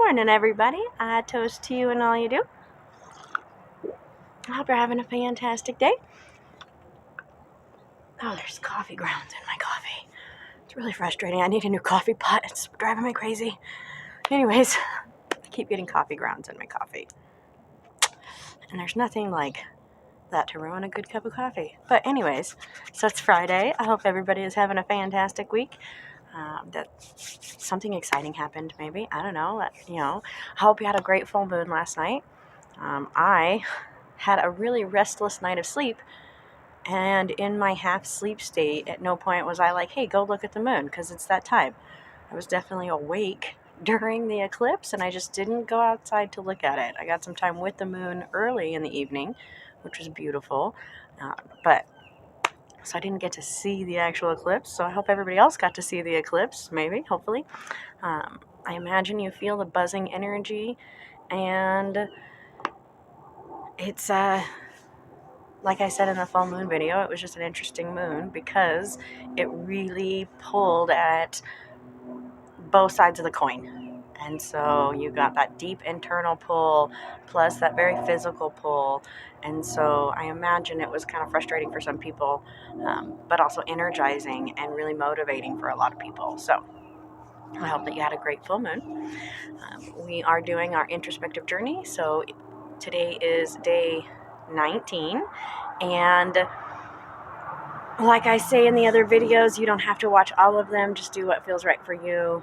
morning, everybody. I toast to you and all you do. I hope you're having a fantastic day. Oh, there's coffee grounds in my coffee. It's really frustrating. I need a new coffee pot. It's driving me crazy. Anyways, I keep getting coffee grounds in my coffee. And there's nothing like that to ruin a good cup of coffee. But anyways, so it's Friday. I hope everybody is having a fantastic week. That something exciting happened, maybe. I don't know. I hope you had a great full moon last night. I had a really restless night of sleep, and in my half sleep state, at no point was I like, hey, go look at the moon, because it's that time. I was definitely awake during the eclipse, and I just didn't go outside to look at it. I got some time with the moon early in the evening, which was beautiful, so I didn't get to see the actual eclipse. So I hope everybody else got to see the eclipse, maybe, hopefully. I imagine you feel the buzzing energy, and it's like I said in the full moon video, it was just an interesting moon because it really pulled at both sides of the coin. And so you got that deep internal pull plus that very physical pull. And so I imagine it was kind of frustrating for some people, but also energizing and really motivating for a lot of people. So I hope that you had a great full moon. We are doing our introspective journey. So today is day 19. And like I say in the other videos, you don't have to watch all of them. Just do what feels right for you.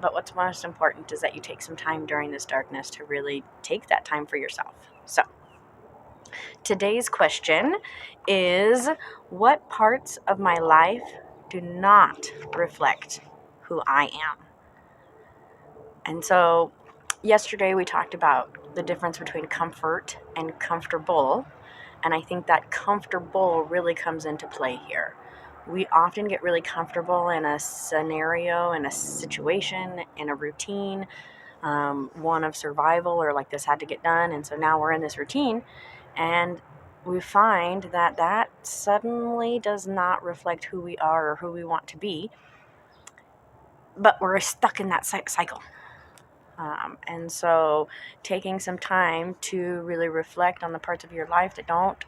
But what's most important is that you take some time during this darkness to really take that time for yourself. So today's question is, what parts of my life do not reflect who I am? And so yesterday we talked about the difference between comfort and comfortable. And I think that comfortable really comes into play here. We often get really comfortable in a scenario, in a situation, in a routine, one of survival, or like this had to get done. And so now we're in this routine, and we find that that suddenly does not reflect who we are or who we want to be, but we're stuck in that cycle. And so taking some time to really reflect on the parts of your life that don't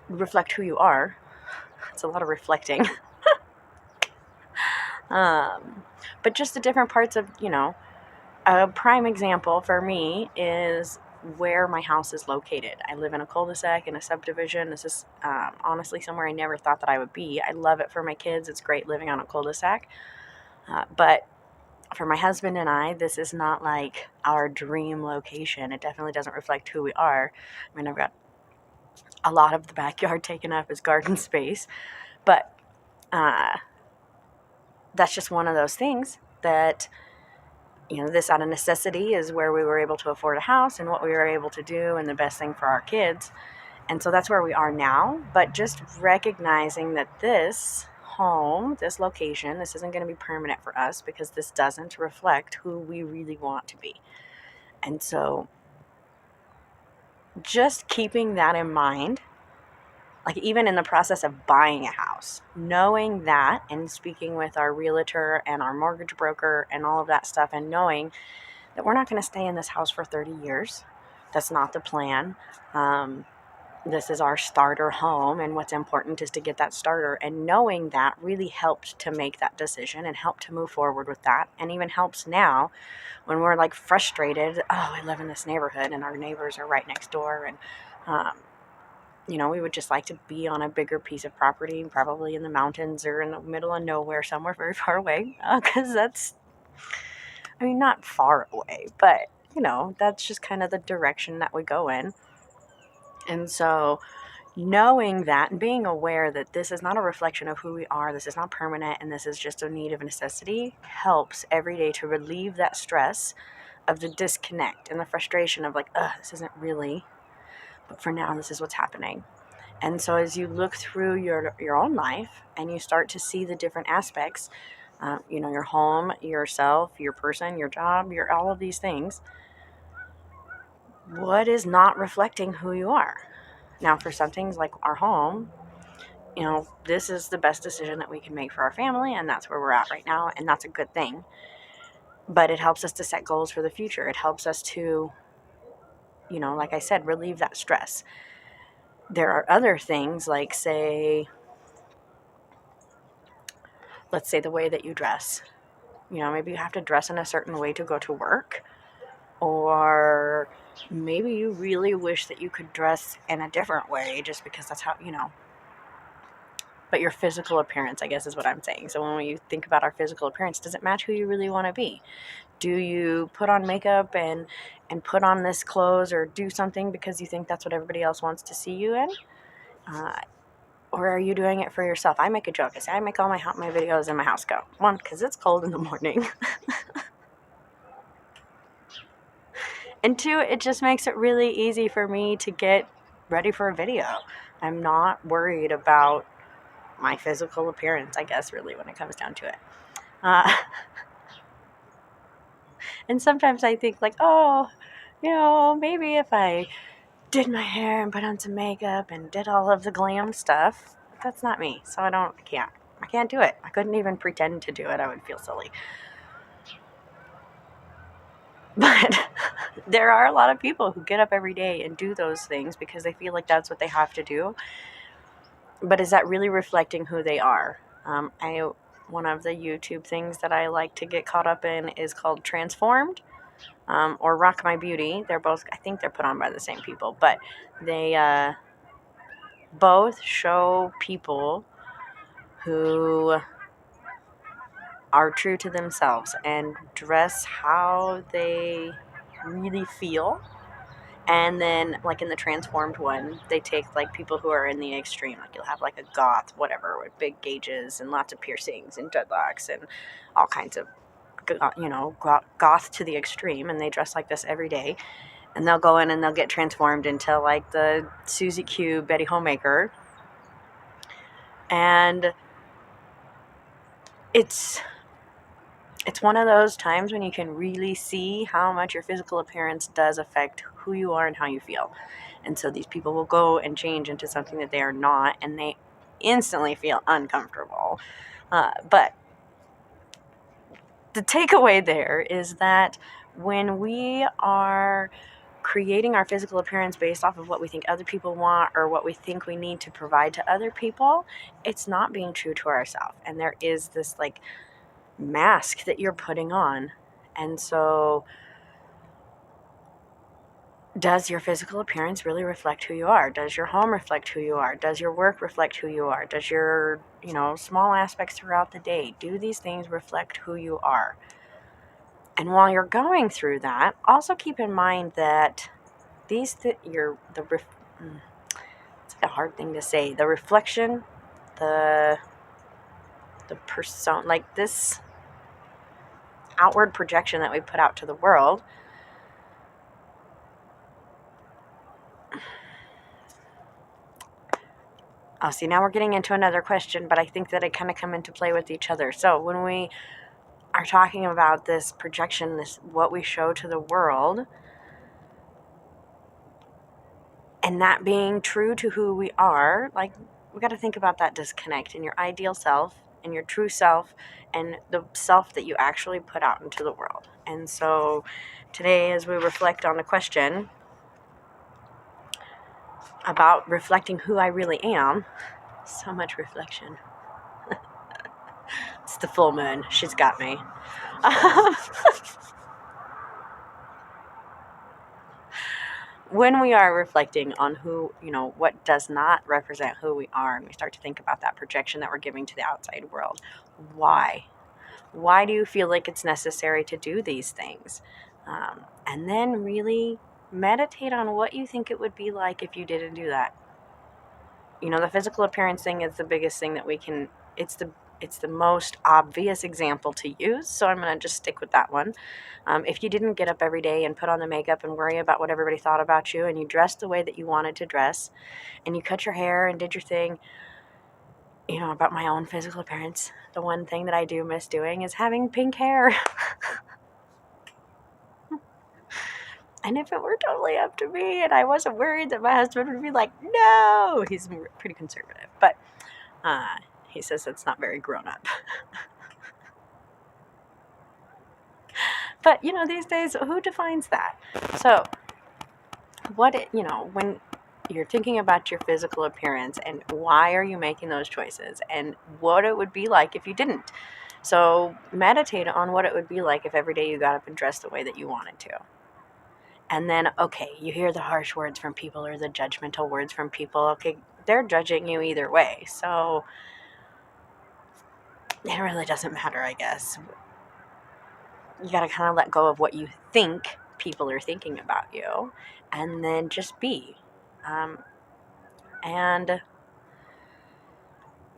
reflect who you are. It's a lot of reflecting. But just the different parts of, a prime example for me is where my house is located. I live in a cul-de-sac in a subdivision. This is honestly somewhere I never thought that I would be. I love it for my kids. It's great living on a cul-de-sac. But for my husband and I, this is not like our dream location. It definitely doesn't reflect who we are. I mean, I've got a lot of the backyard taken up as garden space, but that's just one of those things that, this out of necessity is where we were able to afford a house and what we were able to do and the best thing for our kids. And so that's where we are now. But just recognizing that this home, this location, this isn't going to be permanent for us because this doesn't reflect who we really want to be. And so just keeping that in mind, like even in the process of buying a house, knowing that and speaking with our realtor and our mortgage broker and all of that stuff, and knowing that we're not going to stay in this house for 30 years. That's not the plan. This is our starter home, and what's important is to get that starter, and knowing that really helped to make that decision and helped to move forward with that, and even helps now when we're like frustrated. Oh, I live in this neighborhood and our neighbors are right next door, and we would just like to be on a bigger piece of property, probably in the mountains or in the middle of nowhere somewhere very far away, because that's, not far away, but that's just kind of the direction that we go in. And so knowing that and being aware that this is not a reflection of who we are, this is not permanent, and this is just a need of necessity, helps every day to relieve that stress of the disconnect and the frustration of like, this isn't really, but for now, this is what's happening. And so as you look through your own life and you start to see the different aspects, your home, yourself, your person, your job, all of these things, what is not reflecting who you are? Now, for some things like our home, this is the best decision that we can make for our family, and that's where we're at right now, and that's a good thing. But it helps us to set goals for the future. It helps us to, like I said, relieve that stress. There are other things like, let's say the way that you dress. Maybe you have to dress in a certain way to go to work, or maybe you really wish that you could dress in a different way just because that's how, but your physical appearance, I guess, is what I'm saying. So when you think about our physical appearance, does it match who you really want to be? Do you put on makeup and put on this clothes or do something because you think that's what everybody else wants to see you in? Or are you doing it for yourself? I make a joke. I say I make all my videos in my house coat. One, because it's cold in the morning. And two, it just makes it really easy for me to get ready for a video. I'm not worried about my physical appearance, I guess, really, when it comes down to it. And sometimes I think like, oh, maybe if I did my hair and put on some makeup and did all of the glam stuff, that's not me. So I can't do it. I couldn't even pretend to do it. I would feel silly. But there are a lot of people who get up every day and do those things because they feel like that's what they have to do. But is that really reflecting who they are? One of the YouTube things that I like to get caught up in is called Transformed, or Rock My Beauty. They're both, I think they're put on by the same people, but they both show people who are true to themselves and dress how they really feel. And then, like in the Transformed one, they take like people who are in the extreme. Like you'll have like a goth, whatever, with big gauges and lots of piercings and dreadlocks and all kinds of, goth to the extreme. And they dress like this every day. And they'll go in and they'll get transformed into like the Susie Q, Betty Homemaker. And it's one of those times when you can really see how much your physical appearance does affect who you are and how you feel. And so these people will go and change into something that they are not, and they instantly feel uncomfortable. But the takeaway there is that when we are creating our physical appearance based off of what we think other people want or what we think we need to provide to other people, it's not being true to ourselves. And there is this like mask that you're putting on. And so does your physical appearance really reflect who you are? Does your home reflect who you are? Does your work reflect who you are? Does your, small aspects throughout the day, do these things reflect who you are? And while you're going through that, also keep in mind that it's a hard thing to say. The reflection, the persona, like this outward projection that we put out to the world, oh, see, now we're getting into another question, but I think that it kind of come into play with each other. So when we are talking about this projection, this what we show to the world, and that being true to who we are, like we got to think about that disconnect in your ideal self and your true self and the self that you actually put out into the world. And so today, as we reflect on the question about reflecting who I really am, so much reflection. It's the full moon. She's got me. When we are reflecting on who, what does not represent who we are, and we start to think about that projection that we're giving to the outside world, why? Why do you feel like it's necessary to do these things? And then really meditate on what you think it would be like if you didn't do that. The physical appearance thing is the biggest thing that we can, it's the most obvious example to use, so I'm going to just stick with that one. If you didn't get up every day and put on the makeup and worry about what everybody thought about you, and you dressed the way that you wanted to dress, and you cut your hair and did your thing, about my own physical appearance, the one thing that I do miss doing is having pink hair. And if it were totally up to me and I wasn't worried that my husband would be like, no, he's pretty conservative, but he says it's not very grown up. But, these days, who defines that? So, when you're thinking about your physical appearance and why are you making those choices and what it would be like if you didn't. So, meditate on what it would be like if every day you got up and dressed the way that you wanted to. And then, okay, you hear the harsh words from people or the judgmental words from people. Okay, they're judging you either way. So, it really doesn't matter, I guess. You got to kind of let go of what you think people are thinking about you and then just be. And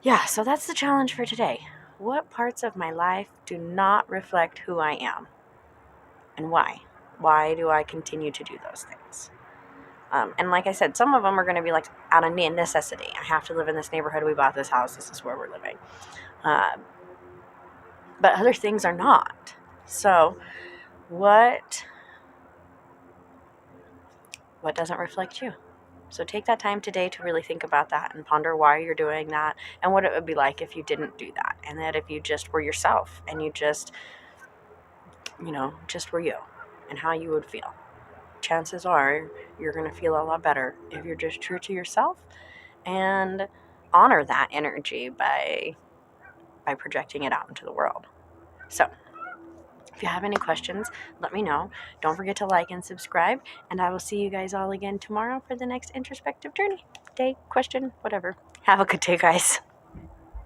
yeah, so that's the challenge for today. What parts of my life do not reflect who I am? And why? Why do I continue to do those things? And like I said, some of them are going to be like out of necessity. I have to live in this neighborhood. We bought this house. This is where we're living. But other things are not. So what doesn't reflect you? So take that time today to really think about that and ponder why you're doing that and what it would be like if you didn't do that. And that if you just were yourself and you just were you and how you would feel. Chances are you're going to feel a lot better if you're just true to yourself and honor that energy by projecting it out into the world. So if you have any questions, let me know. Don't forget to like and subscribe, and I will see you guys all again tomorrow for the next introspective journey. Day, question, whatever. Have a good day, guys.